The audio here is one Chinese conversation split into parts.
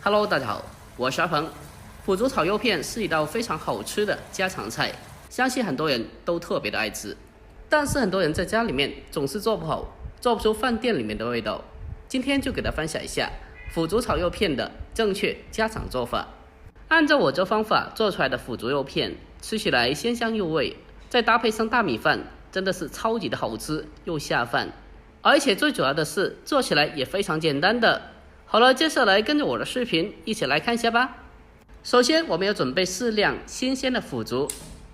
Hello， 大家好，我是阿鹏。腐竹炒肉片是一道非常好吃的家常菜，相信很多人都特别的爱吃。但是很多人在家里面总是做不好，做不出饭店里面的味道。今天就给大家分享一下腐竹炒肉片的正确家常做法。按照我这方法做出来的腐竹肉片，吃起来鲜香入味，再搭配上大米饭，真的是超级的好吃又下饭。而且最主要的是，做起来也非常简单的。好了，接下来跟着我的视频一起来看一下吧。首先，我们要准备适量新鲜的腐竹，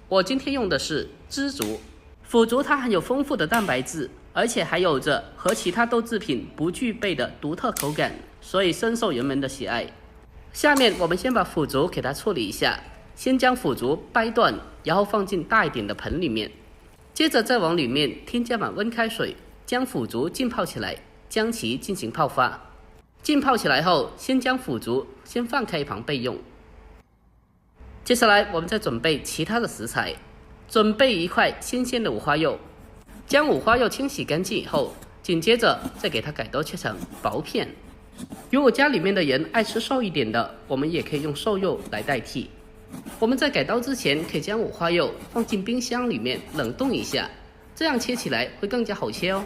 我今天用的是枝竹。腐竹它含有丰富的蛋白质，而且还有着和其他豆制品不具备的独特口感，所以深受人们的喜爱。下面我们先把腐竹给它处理一下，先将腐竹掰断，然后放进大一点的盆里面，接着再往里面添加满温开水，将腐竹浸泡起来，将其进行泡发。浸泡起来后，先将腐竹先放开一旁备用。接下来我们再准备其他的食材，准备一块新鲜的五花肉，将五花肉清洗干净以后，紧接着再给它改刀切成薄片。如果家里面的人爱吃瘦一点的，我们也可以用瘦肉来代替。我们在改刀之前，可以将五花肉放进冰箱里面冷冻一下，这样切起来会更加好切哦。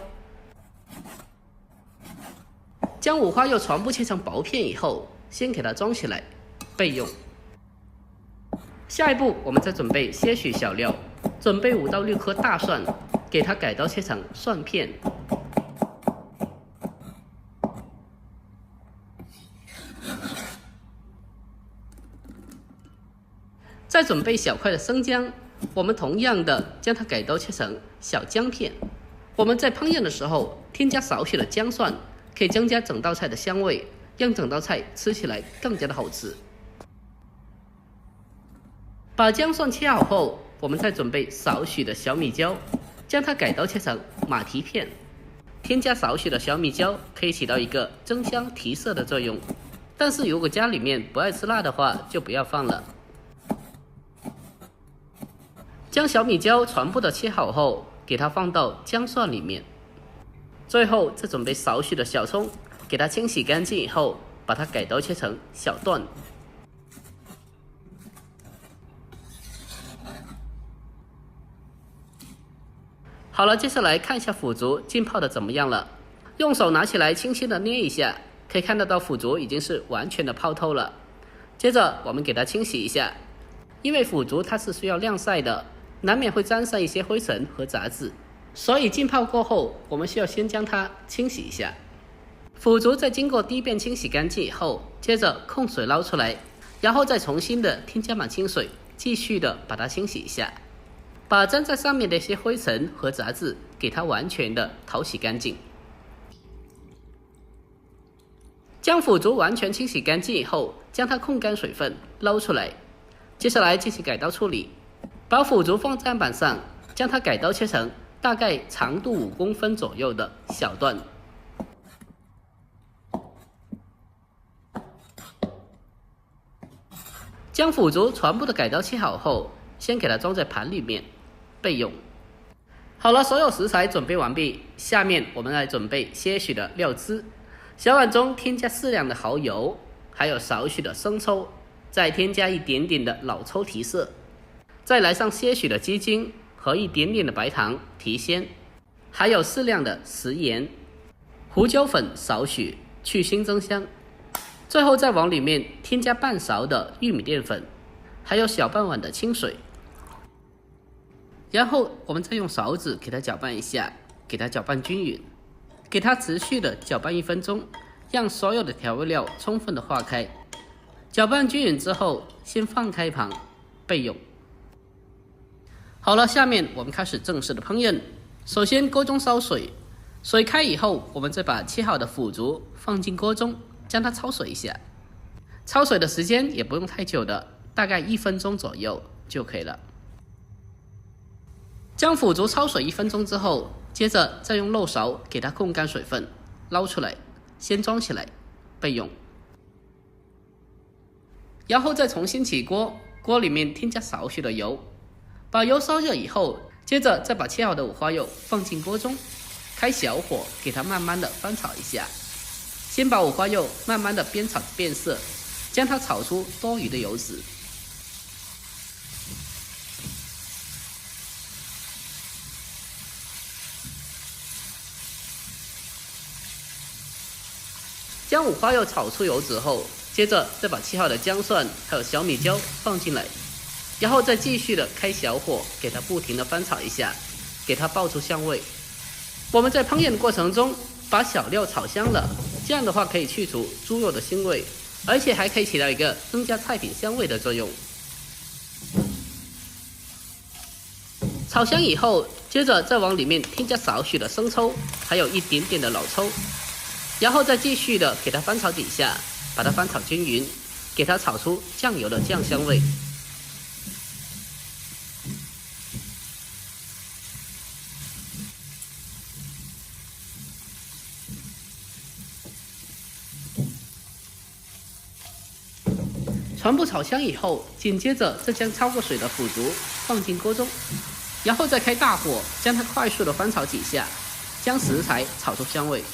将五花肉全部切成薄片以后，先给它装起来备用。下一步我们再准备些许小料，准备5到6颗大蒜，给它改刀切成蒜片。再准备小块的生姜，我们同样的将它改刀切成小姜片。我们在烹饪的时候添加少许的姜蒜，可以增加整道菜的香味，让整道菜吃起来更加的好吃。把姜蒜切好后，我们再准备少许的小米椒，将它改刀切成马蹄片。添加少许的小米椒可以起到一个增香提色的作用，但是如果家里面不爱吃辣的话，就不要放了。将小米椒全部的切好后，给它放到姜蒜里面。最后再准备少许的小葱，给它清洗干净以后，把它改刀切成小段。好了，接下来看一下腐竹浸泡的怎么样了。用手拿起来轻轻的捏一下，可以看得到腐竹已经是完全的泡透了。接着我们给它清洗一下，因为腐竹它是需要晾晒的，难免会沾上一些灰尘和杂质，所以浸泡过后，我们需要先将它清洗一下。腐竹在经过第一遍清洗干净以后，接着控水捞出来，然后再重新的添加满清水，继续的把它清洗一下，把粘在上面的一些灰尘和杂质给它完全的淘洗干净。将腐竹完全清洗干净以后，将它控干水分捞出来，接下来进行改刀处理。把腐竹放在案板上，将它改刀切成大概长度5公分左右的小段。将腐竹全部的改刀切好后，先给它装在盘里面备用。好了，所有食材准备完毕，下面我们来准备些许的料汁。小碗中添加适量的蚝油，还有少许的生抽，再添加一点点的老抽提色。再来上些许的鸡精和一点点的白糖提鲜，还有适量的食盐，胡椒粉少许去腥增香。最后再往里面添加半勺的玉米淀粉，还有小半碗的清水。然后我们再用勺子给它搅拌一下，给它搅拌均匀，给它持续的搅拌1分钟，让所有的调味料充分的化开。搅拌均匀之后，先放开一旁备用。好了，下面我们开始正式的烹饪。首先锅中烧水，水开以后，我们再把切好的腐竹放进锅中，将它焯水一下。焯水的时间也不用太久的，大概1分钟左右就可以了。将腐竹焯水1分钟之后，接着再用漏勺给它控干水分，捞出来，先装起来备用。然后再重新起锅，锅里面添加少许的油，把油烧热以后，接着再把切好的五花肉放进锅中，开小火给它慢慢的翻炒一下。先把五花肉慢慢的煸炒变色，将它炒出多余的油脂。将五花肉炒出油脂后，接着再把切好的姜蒜还有小米椒放进来，然后再继续的开小火，给它不停的翻炒一下，给它爆出香味。我们在烹饪的过程中把小料炒香了，这样的话可以去除猪肉的腥味，而且还可以起到一个增加菜品香味的作用。炒香以后，接着再往里面添加少许的生抽，还有一点点的老抽，然后再继续的给它翻炒几下，把它翻炒均匀，给它炒出酱油的酱香味。全部炒香以后，紧接着再将焯过水的腐竹放进锅中，然后再开大火，将它快速的翻炒几下，将食材炒出香味。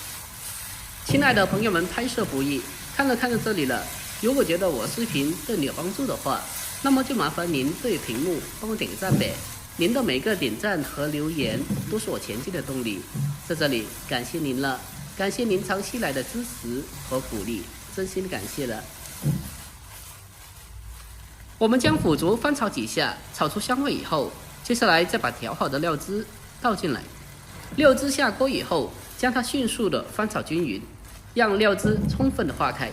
亲爱的朋友们，拍摄不易，看着这里了，如果觉得我视频对你有帮助的话，那么就麻烦您对屏幕帮我点个赞呗。您的每个点赞和留言都是我前进的动力，在这里感谢您了，感谢您长期来的支持和鼓励，真心感谢了。我们将腐竹翻炒几下，炒出香味以后，接下来再把调好的料汁倒进来。料汁下锅以后，将它迅速的翻炒均匀，让料汁充分的化开。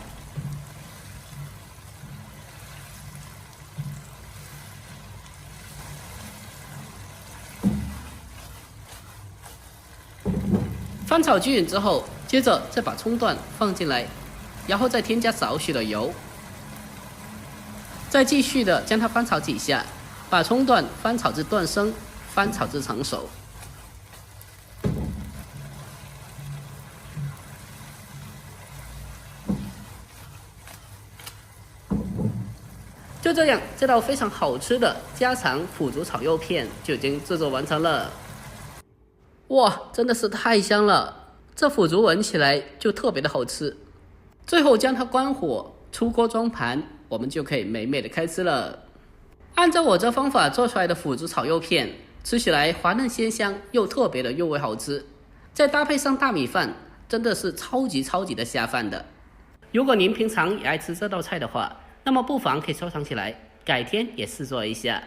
翻炒均匀之后，接着再把葱段放进来，然后再添加少许的油。再继续的将它翻炒几下，把葱段翻炒至断生，翻炒至成熟。就这样，这道非常好吃的家常腐竹炒肉片就已经制作完成了。哇，真的是太香了！这腐竹闻起来就特别的好吃。最后将它关火，出锅装盘，我们就可以美美的开吃了。按照我这方法做出来的腐竹炒肉片，吃起来滑嫩鲜香，又特别的入味好吃，再搭配上大米饭，真的是超级的下饭的。如果您平常也爱吃这道菜的话，那么不妨可以收藏起来，改天也试做一下。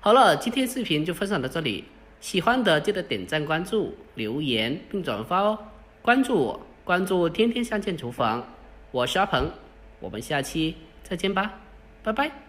好了，今天视频就分享到这里，喜欢的记得点赞、关注、留言并转发哦。关注我，关注天天相见厨房，我是阿鹏，我们下期再见吧，拜拜。